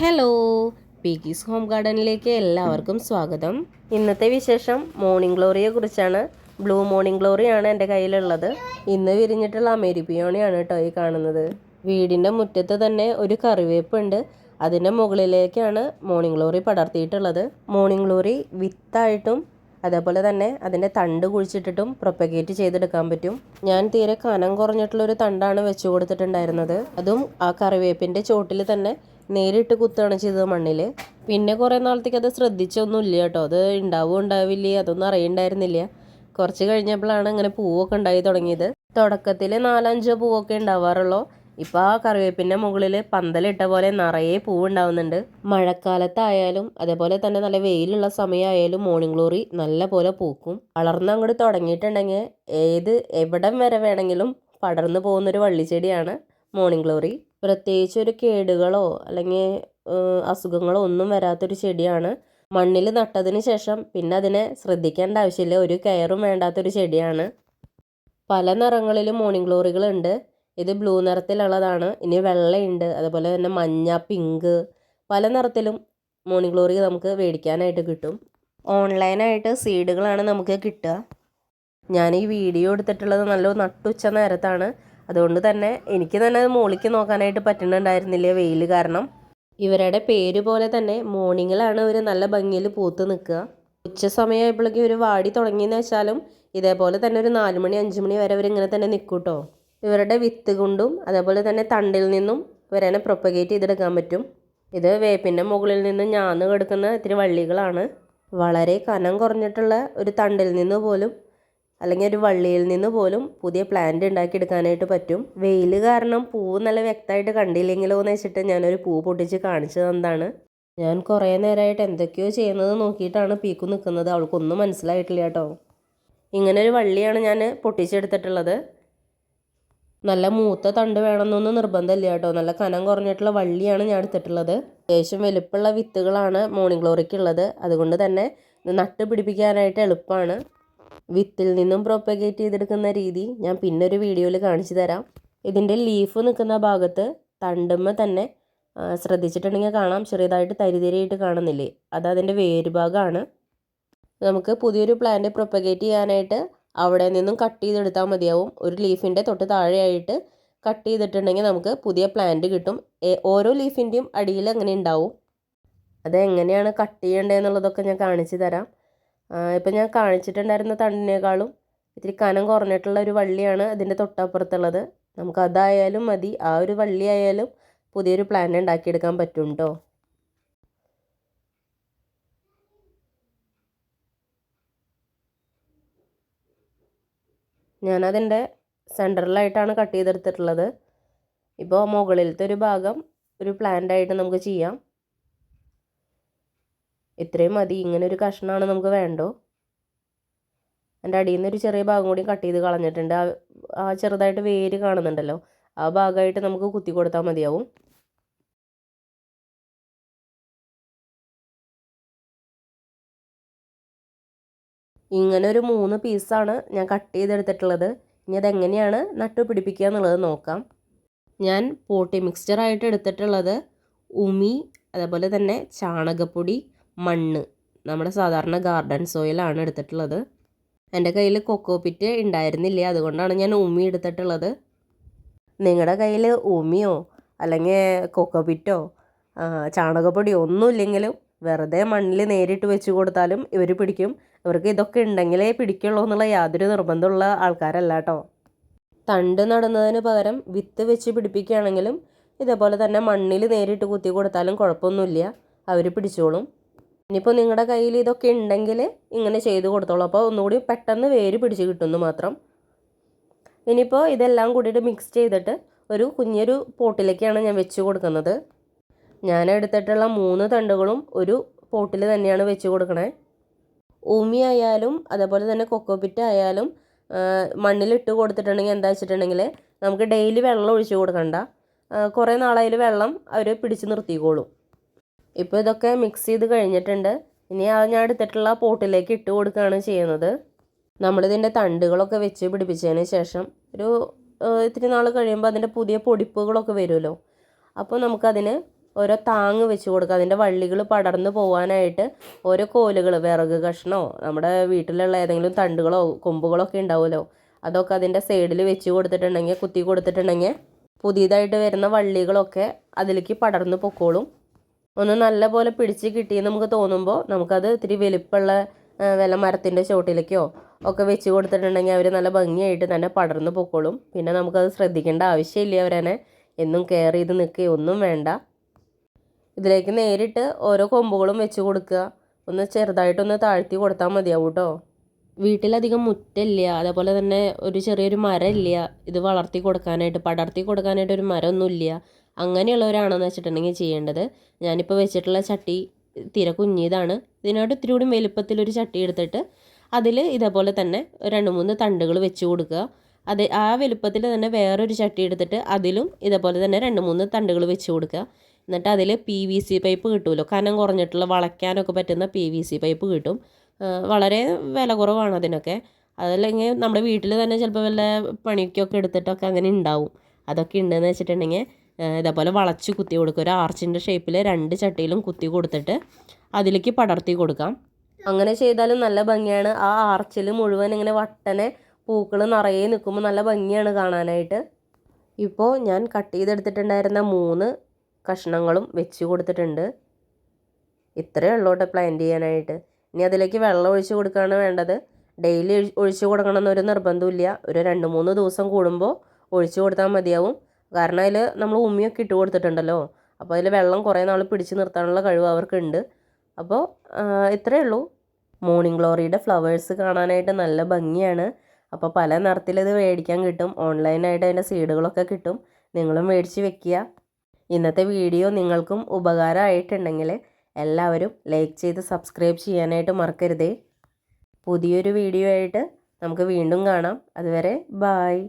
Hello, പീക്കീസ് home ഗാർഡനിലേക്ക് എല്ലാവർക്കും സ്വാഗതം. ഇന്നത്തെ വിശേഷം മോർണിംഗ് ഗ്ലോറിയെ കുറിച്ചാണ്. ബ്ലൂ മോർണിംഗ് ഗ്ലോറിയാണ് എൻ്റെ കയ്യിലുള്ളത്. ഇന്ന് വിരിഞ്ഞിട്ടുള്ള അമേരി പിയോണിയാണ് കേട്ടോ ഈ കാണുന്നത്. വീടിൻ്റെ മുറ്റത്ത് തന്നെ ഒരു കറിവേപ്പുണ്ട്. അതിൻ്റെ മുകളിലേക്കാണ് മോർണിംഗ് ഗ്ലോറി പടർത്തിയിട്ടുള്ളത്. മോർണിംഗ് ഗ്ലോറി വിത്തായിട്ടും അതേപോലെ തന്നെ അതിൻ്റെ തണ്ട് കുഴിച്ചിട്ടിട്ടും പ്രൊപ്പഗേറ്റ് ചെയ്തെടുക്കാൻ പറ്റും. ഞാൻ തീരെ കനം കുറഞ്ഞിട്ടുള്ളൊരു തണ്ടാണ് വെച്ചു കൊടുത്തിട്ടുണ്ടായിരുന്നത്. അതും ആ കറിവേപ്പിൻ്റെ ചോട്ടിൽ തന്നെ നേരിട്ട് കുത്തുകയാണ് ചെയ്തത് മണ്ണിൽ. പിന്നെ കുറേ നാളത്തേക്ക് അത് ശ്രദ്ധിച്ചൊന്നുമില്ല കേട്ടോ. അത് ഉണ്ടാവുമോ ഉണ്ടാവില്ലേ അതൊന്നും അറിയണ്ടായിരുന്നില്ല. കുറച്ച് കഴിഞ്ഞപ്പോഴാണ് ഇങ്ങനെ പൂവൊക്കെ ഉണ്ടായി തുടങ്ങിയത്. തുടക്കത്തിൽ 4-5 പൂവൊക്കെ ഉണ്ടാവാറുള്ളൂ. ഇപ്പോൾ ആ കറിവേപ്പിൻ്റെ മുകളിൽ പന്തലിട്ട പോലെ നിറയെ പൂവുണ്ടാവുന്നുണ്ട്. മഴക്കാലത്തായാലും അതേപോലെ തന്നെ നല്ല വെയിലുള്ള സമയമായാലും മോർണിംഗ് ഗ്ലോറി നല്ല പോലെ പൂക്കും. വളർന്ന് അങ്ങോട്ട് തുടങ്ങിയിട്ടുണ്ടെങ്കിൽ എവിടം വരെ വേണമെങ്കിലും പടർന്നു പോകുന്നൊരു വള്ളിച്ചെടിയാണ് മോർണിംഗ് ഗ്ലോറി. പ്രത്യേകിച്ച് ഒരു കേടുകളോ അല്ലെങ്കിൽ അസുഖങ്ങളോ ഒന്നും വരാത്തൊരു ചെടിയാണ്. മണ്ണിൽ നട്ടതിന് ശേഷം പിന്നെ അതിനെ ശ്രദ്ധിക്കേണ്ട ആവശ്യമില്ല. ഒരു കെയറും വേണ്ടാത്തൊരു ചെടിയാണ്. പല നിറങ്ങളിലും മോർണിംഗ് ഗ്ലോറികളുണ്ട്. ഇത് ബ്ലൂ നിറത്തിലുള്ളതാണ്. ഇനി വെള്ളയുണ്ട്, അതുപോലെ തന്നെ മഞ്ഞ, പിങ്ക്, പല നിറത്തിലും മോർണിംഗ് ഗ്ലോറി നമുക്ക് മേടിക്കാനായിട്ട് കിട്ടും. ഓൺലൈനായിട്ട് സീഡുകളാണ് നമുക്ക് കിട്ടുക. ഞാൻ ഈ വീഡിയോ എടുത്തിട്ടുള്ളത് നല്ല നട്ടുച്ച നേരത്താണ്. അതുകൊണ്ട് തന്നെ എനിക്ക് തന്നെ അത് മുകളിലേക്ക് നോക്കാനായിട്ട് പറ്റുന്നുണ്ടായിരുന്നില്ല വെയിൽ കാരണം. ഇവരുടെ പേര് പോലെ തന്നെ മോർണിംഗിലാണ് ഇവർ നല്ല ഭംഗിയിൽ പൂത്ത് നിൽക്കുക. ഉച്ച സമയമായപ്പോഴേക്കും ഇവർ വാടി തുടങ്ങിയെന്ന് വെച്ചാലും ഇതേപോലെ തന്നെ ഒരു 4 മണി 5 മണി വരെ ഇവരിങ്ങനെ തന്നെ നിൽക്കും കേട്ടോ. ഇവരുടെ വിത്ത് കൊണ്ടും അതേപോലെ തന്നെ തണ്ടിൽ നിന്നും ഇവരെ പ്രൊപ്പഗേറ്റ് ചെയ്തെടുക്കാൻ പറ്റും. ഇത് വേപ്പിൻ്റെ മുകളിൽ നിന്ന് ഞാന്ന് കിടക്കുന്ന ഇത്തിരി വള്ളികളാണ്. വളരെ കനം കുറഞ്ഞിട്ടുള്ള ഒരു തണ്ടിൽ നിന്ന് പോലും അല്ലെങ്കിൽ ഒരു വള്ളിയിൽ നിന്ന് പോലും പുതിയ പ്ലാന്റ് ഉണ്ടാക്കിയെടുക്കാനായിട്ട് പറ്റും. വെയിൽ കാരണം പൂവ് നല്ല വ്യക്തമായിട്ട് കണ്ടില്ലെങ്കിലോ എന്ന് വെച്ചിട്ട് ഞാനൊരു പൂ പൊട്ടിച്ച് കാണിച്ചു തന്നതാണ്. ഞാൻ കുറേ നേരമായിട്ട് എന്തൊക്കെയോ ചെയ്യുന്നത് നോക്കിയിട്ടാണ് പീക്കു നിൽക്കുന്നത്. അവൾക്കൊന്നും മനസ്സിലായിട്ടില്ല കേട്ടോ. ഇങ്ങനൊരു വള്ളിയാണ് ഞാൻ പൊട്ടിച്ചെടുത്തിട്ടുള്ളത്. നല്ല മൂത്ത തണ്ട് വേണമെന്നൊന്നും നിർബന്ധമില്ല കേട്ടോ. നല്ല കനം കുറഞ്ഞിട്ടുള്ള വള്ളിയാണ് ഞാൻ എടുത്തിട്ടുള്ളത്. അത്യാവശ്യം വലുപ്പമുള്ള വിത്തുകളാണ് മോർണിംഗ് ഗ്ലോറിക്കുള്ളത്. അതുകൊണ്ട് തന്നെ നട്ട് പിടിപ്പിക്കാനായിട്ട് എളുപ്പമാണ്. വിത്തിൽ നിന്നും പ്രൊപ്പഗേറ്റ് ചെയ്തെടുക്കുന്ന രീതി ഞാൻ പിന്നെ ഒരു വീഡിയോയിൽ കാണിച്ചു തരാം. ഇതിൻ്റെ ലീഫ് നിൽക്കുന്ന ഭാഗത്ത് തണ്ടുമ്മ തന്നെ ശ്രദ്ധിച്ചിട്ടുണ്ടെങ്കിൽ കാണാം, ചെറിയതായിട്ട് തരിതരിയായിട്ട് കാണുന്നില്ലേ, അത് അതിൻ്റെ വേരുഭാഗമാണ്. നമുക്ക് പുതിയൊരു പ്ലാന്റ് പ്രൊപ്പഗേറ്റ് ചെയ്യാനായിട്ട് അവിടെ നിന്നും കട്ട് ചെയ്തെടുത്താൽ മതിയാവും. ഒരു ലീഫിൻ്റെ തൊട്ട് താഴെയായിട്ട് കട്ട് ചെയ്തിട്ടുണ്ടെങ്കിൽ നമുക്ക് പുതിയ പ്ലാന്റ് കിട്ടും. ഓരോ ലീഫിൻ്റെയും അടിയിൽ അങ്ങനെ ഉണ്ടാവും. അതെങ്ങനെയാണ് കട്ട് ചെയ്യേണ്ടതെന്നുള്ളതൊക്കെ ഞാൻ കാണിച്ചു തരാം. ഇപ്പം ഞാൻ കാണിച്ചിട്ടുണ്ടായിരുന്ന തണ്ടിനേക്കാളും ഇത്തിരി കനം കുറഞ്ഞിട്ടുള്ള ഒരു വള്ളിയാണ് അതിൻ്റെ തൊട്ടപ്പുറത്തുള്ളത്. നമുക്ക് അതായാലും മതി, ആ ഒരു വള്ളി ആയാലും പുതിയൊരു പ്ലാന്റ് ഉണ്ടാക്കിയെടുക്കാൻ പറ്റും കേട്ടോ. ഞാനതിൻ്റെ സെൻറ്ററിലായിട്ടാണ് കട്ട് ചെയ്തെടുത്തിട്ടുള്ളത്. ഇപ്പോൾ മുകളിലത്തെ ഒരു ഭാഗം ഒരു പ്ലാന്റായിട്ട് നമുക്ക് ചെയ്യാം. ഇത്രയും മതി. ഇങ്ങനെ ഒരു കഷ്ണമാണ് നമുക്ക് വേണ്ടോ. എൻ്റെ അടിയിൽ നിന്ന് ഒരു ചെറിയ ഭാഗം കൂടി കട്ട് ചെയ്ത് കളഞ്ഞിട്ടുണ്ട്. ആ ചെറുതായിട്ട് വേര് കാണുന്നുണ്ടല്ലോ, ആ ഭാഗമായിട്ട് നമുക്ക് കുത്തി കൊടുത്താൽ മതിയാവും. ഇങ്ങനെ ഒരു 3 പീസാണ് ഞാൻ കട്ട് ചെയ്തെടുത്തിട്ടുള്ളത്. ഇനി അതെങ്ങനെയാണ് നട്ടു പിടിപ്പിക്കുക എന്നുള്ളത് നോക്കാം. ഞാൻ പോട്ടി മിക്സ്ചറായിട്ട് എടുത്തിട്ടുള്ളത് ഉമി, അതേപോലെ തന്നെ ചാണകപ്പൊടി, മണ്ണ്, നമ്മുടെ സാധാരണ ഗാർഡൻ സോയിലാണ് എടുത്തിട്ടുള്ളത്. എൻ്റെ കയ്യിൽ കൊക്കോപിറ്റ് ഉണ്ടായിരുന്നില്ല, അതുകൊണ്ടാണ് ഞാൻ ഉമി എടുത്തിട്ടുള്ളത്. നിങ്ങളുടെ കയ്യിൽ ഉമിയോ അല്ലെങ്കിൽ കൊക്കോപിറ്റോ ചാണകപ്പൊടിയോ ഒന്നുമില്ലെങ്കിലും വെറുതെ മണ്ണിൽ നേരിട്ട് വെച്ച് കൊടുത്താലും ഇവർ പിടിക്കും. ഇവർക്ക് ഇതൊക്കെ ഉണ്ടെങ്കിലേ പിടിക്കുള്ളൂ എന്നുള്ള യാതൊരു നിർബന്ധമുള്ള ആൾക്കാരല്ല കേട്ടോ. തണ്ട് നടുന്നതിന് പകരം വിത്ത് വെച്ച് പിടിപ്പിക്കുകയാണെങ്കിലും ഇതേപോലെ തന്നെ മണ്ണിൽ നേരിട്ട് കുത്തി കൊടുത്താലും കുഴപ്പമൊന്നുമില്ല, അവർ പിടിച്ചോളും. ഇനിയിപ്പോൾ നിങ്ങളുടെ കയ്യിൽ ഇതൊക്കെ ഉണ്ടെങ്കിൽ ഇങ്ങനെ ചെയ്ത് കൊടുത്തോളൂ. അപ്പോൾ ഒന്നുകൂടി പെട്ടെന്ന് വേര് പിടിച്ച് കിട്ടുമെന്ന് മാത്രം. ഇനിയിപ്പോൾ ഇതെല്ലാം കൂടിയിട്ട് മിക്സ് ചെയ്തിട്ട് ഒരു കുഞ്ഞൊരു പോട്ടിലേക്കാണ് ഞാൻ വെച്ച് കൊടുക്കുന്നത്. ഞാൻ എടുത്തിട്ടുള്ള 3 തണ്ടുകളും ഒരു പോട്ടിൽ തന്നെയാണ് വെച്ച് കൊടുക്കണേ. ഊമി ആയാലും അതേപോലെ തന്നെ കൊക്കോപിറ്റ് ആയാലും മണ്ണിലിട്ട് കൊടുത്തിട്ടുണ്ടെങ്കിൽ എന്താ വെച്ചിട്ടുണ്ടെങ്കിൽ നമുക്ക് ഡെയിലി വെള്ളം ഒഴിച്ച് കൊടുക്കണ്ട. കുറേ നാളായാലും വെള്ളം അവർ പിടിച്ച് നിർത്തിക്കോളും. ഇപ്പോൾ ഇതൊക്കെ മിക്സ് ചെയ്ത് കഴിഞ്ഞിട്ടുണ്ട്. ഇനി ഞാൻ എടുത്തിട്ടുള്ള പോട്ടിലേക്ക് ഇട്ട് കൊടുക്കുകയാണ് ചെയ്യുന്നത്. നമ്മളിതിൻ്റെ തണ്ടുകളൊക്കെ വെച്ച് പിടിപ്പിച്ചതിന് ശേഷം ഒരു ഇത്തിരി നാൾ കഴിയുമ്പോൾ അതിൻ്റെ പുതിയ പൊടിപ്പുകളൊക്കെ വരുമല്ലോ. അപ്പോൾ നമുക്കതിന് ഓരോ താങ്ങ് വെച്ച് കൊടുക്കുക. അതിൻ്റെ വള്ളികൾ പടർന്ന് പോകാനായിട്ട് ഓരോ കോലുകൾ, വിറക് കഷ്ണമോ നമ്മുടെ വീട്ടിലുള്ള ഏതെങ്കിലും തണ്ടുകളോ കൊമ്പുകളോ ഒക്കെ ഉണ്ടാവുമല്ലോ, അതൊക്കെ അതിൻ്റെ സൈഡിൽ വെച്ച് കൊടുത്തിട്ടുണ്ടെങ്കിൽ, കുത്തി കൊടുത്തിട്ടുണ്ടെങ്കിൽ പുതിയതായിട്ട് വരുന്ന വള്ളികളൊക്കെ അതിലേക്ക് പടർന്ന് പൊക്കോളും. ഒന്ന് നല്ല പോലെ പിടിച്ച് കിട്ടിയെന്ന് നമുക്ക് തോന്നുമ്പോൾ നമുക്കത് ഇത്തിരി വലിപ്പമുള്ള വല്ല മരത്തിൻ്റെ ചോട്ടിലേക്കോ ഒക്കെ വെച്ച് കൊടുത്തിട്ടുണ്ടെങ്കിൽ അവർ നല്ല ഭംഗിയായിട്ട് തന്നെ പടർന്ന് പൊക്കോളും. പിന്നെ നമുക്കത് ശ്രദ്ധിക്കേണ്ട ആവശ്യമില്ല. അവരനെ എന്നും കെയർ ചെയ്ത് നിൽക്കുകയോ ഒന്നും വേണ്ട. ഇതിലേക്ക് നേരിട്ട് ഓരോ കൊമ്പുകളും വെച്ച് കൊടുക്കുക. ഒന്ന് ചെറുതായിട്ടൊന്ന് താഴ്ത്തി കൊടുത്താൽ മതിയാവും കേട്ടോ. വീട്ടിലധികം മുറ്റില്ല, അതേപോലെ തന്നെ ഒരു ചെറിയൊരു മരമില്ല ഇത് വളർത്തി കൊടുക്കാനായിട്ട്, പടർത്തി കൊടുക്കാനായിട്ട് ഒരു മരമൊന്നുമില്ല. അങ്ങനെയുള്ളവരാണെന്ന് വെച്ചിട്ടുണ്ടെങ്കിൽ ചെയ്യേണ്ടത്, ഞാനിപ്പോൾ വെച്ചിട്ടുള്ള ചട്ടി തീരെ കുഞ്ഞിതാണ്. ഇതിനോട് ഇത്തിരി കൂടി വലുപ്പത്തിലൊരു ചട്ടി എടുത്തിട്ട് അതിൽ ഇതേപോലെ തന്നെ 2-3 തണ്ടുകൾ വെച്ച് കൊടുക്കുക. അത് ആ വലുപ്പത്തിൽ തന്നെ വേറൊരു ചട്ടി എടുത്തിട്ട് അതിലും ഇതേപോലെ തന്നെ 2-3 തണ്ടുകൾ വെച്ച് കൊടുക്കുക. എന്നിട്ട് അതിൽ PVC പൈപ്പ് കിട്ടുമല്ലോ, കനം കുറഞ്ഞിട്ടുള്ള വളയ്ക്കാനൊക്കെ പറ്റുന്ന PVC പൈപ്പ് കിട്ടും. വളരെ വില കുറവാണ് അതിനൊക്കെ. അതല്ലെങ്കിൽ നമ്മുടെ വീട്ടിൽ തന്നെ ചിലപ്പോൾ വല്ല പണിക്കൊക്കെ എടുത്തിട്ടൊക്കെ അങ്ങനെ ഉണ്ടാവും. അതൊക്കെ ഉണ്ടെന്ന് വെച്ചിട്ടുണ്ടെങ്കിൽ ഇതേപോലെ വളച്ച് കുത്തി കൊടുക്കുക. ഒരു ആർച്ചിൻ്റെ ഷേപ്പിൽ 2 ചട്ടിയിലും കുത്തി കൊടുത്തിട്ട് അതിലേക്ക് പടർത്തി കൊടുക്കാം. അങ്ങനെ ചെയ്താലും നല്ല ഭംഗിയാണ്. ആ ആർച്ചിൽ മുഴുവൻ ഇങ്ങനെ വട്ടനെ പൂക്കൾ നിറയെ നിൽക്കുമ്പോൾ നല്ല ഭംഗിയാണ് കാണാനായിട്ട്. ഇപ്പോൾ ഞാൻ കട്ട് ചെയ്തെടുത്തിട്ടുണ്ടായിരുന്ന 3 കഷ്ണങ്ങളും വെച്ച് കൊടുത്തിട്ടുണ്ട്. ഇത്രയേ ഉള്ളൂ കേട്ടോ പ്ലാന്റ് ചെയ്യാനായിട്ട്. ഇനി അതിലേക്ക് വെള്ളം ഒഴിച്ച് കൊടുക്കുകയാണ് വേണ്ടത്. ഡെയിലി ഒഴിച്ച് കൊടുക്കണമെന്നൊരു നിർബന്ധമില്ല. ഒരു 2-3 ദിവസം കൂടുമ്പോൾ ഒഴിച്ച് കൊടുത്താൽ മതിയാവും. കാരണം അതിൽ നമ്മൾ ഉമ്മിയൊക്കെ ഇട്ട് കൊടുത്തിട്ടുണ്ടല്ലോ, അപ്പോൾ അതിൽ വെള്ളം കുറേ നാൾ പിടിച്ച് നിർത്താനുള്ള കഴിവ് അവർക്കുണ്ട്. അപ്പോൾ ഇത്രയേ ഉള്ളൂ. മോർണിംഗ് ഗ്ലോറിയുടെ ഫ്ലവേഴ്സ് കാണാനായിട്ട് നല്ല ഭംഗിയാണ്. അപ്പോൾ പല നിറത്തിലിത് മേടിക്കാൻ കിട്ടും. ഓൺലൈനായിട്ട് അതിൻ്റെ സീഡുകളൊക്കെ കിട്ടും. നിങ്ങളും മേടിച്ച് വെക്കുക. ഇന്നത്തെ വീഡിയോ നിങ്ങൾക്കും ഉപകാരമായിട്ടുണ്ടെങ്കിൽ എല്ലാവരും ലൈക്ക് ചെയ്ത് സബ്സ്ക്രൈബ് ചെയ്യാനായിട്ട് മറക്കരുതേ. പുതിയൊരു വീഡിയോ ആയിട്ട് നമുക്ക് വീണ്ടും കാണാം. അതുവരെ ബായ്.